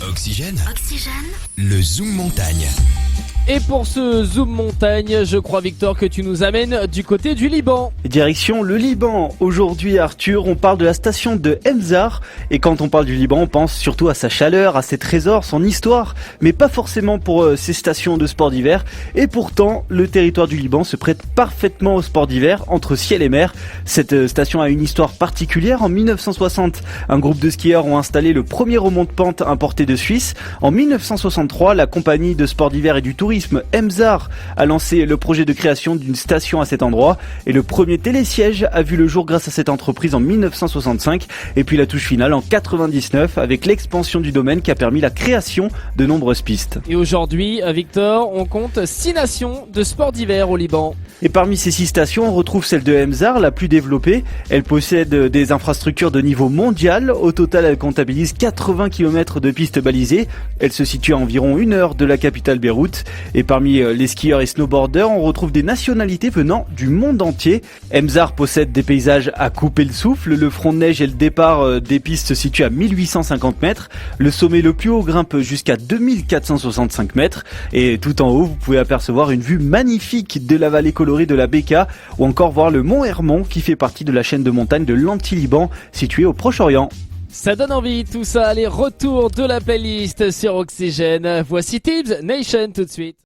Oxygène. Oxygène. Le Zoom Montagne. Et pour ce Zoom Montagne, je crois Victor que tu nous amènes du côté du Liban. Direction le Liban. Aujourd'hui Arthur, on parle de la station de Mzar. Et quand on parle du Liban, on pense surtout à sa chaleur, à ses trésors, son histoire. Mais pas forcément pour ses stations de sport d'hiver. Et pourtant, le territoire du Liban se prête parfaitement au sport d'hiver, entre ciel et mer. Cette station a une histoire particulière. En 1960, un groupe de skieurs ont installé le premier remonte-pente importé de Suisse. En 1963, la compagnie de sport d'hiver et du tourisme Mzar a lancé le projet de création d'une station à cet endroit et le premier télésiège a vu le jour grâce à cette entreprise en 1965 et puis la touche finale en 99 avec l'expansion du domaine qui a permis la création de nombreuses pistes. Et aujourd'hui, Victor, on compte 6 nations de sport d'hiver au Liban. Et parmi ces 6 stations, on retrouve celle de Mzar, la plus développée. Elle possède des infrastructures de niveau mondial. Au total, elle comptabilise 80 km de pistes balisées. Elle se situe à environ 1 heure de la capitale Beyrouth. Et parmi les skieurs et snowboarders, on retrouve des nationalités venant du monde entier. Mzar possède des paysages à couper le souffle. Le front de neige et le départ des pistes se situent à 1850 mètres. Le sommet le plus haut grimpe jusqu'à 2465 mètres. Et tout en haut, vous pouvez apercevoir une vue magnifique de la vallée colorée de la Bekaa ou encore voir le mont Hermon qui fait partie de la chaîne de montagnes de l'Anti-Liban située au Proche-Orient. Ça donne envie tout ça, les retours de la playlist sur Oxygène. Voici Tibbs Nation tout de suite.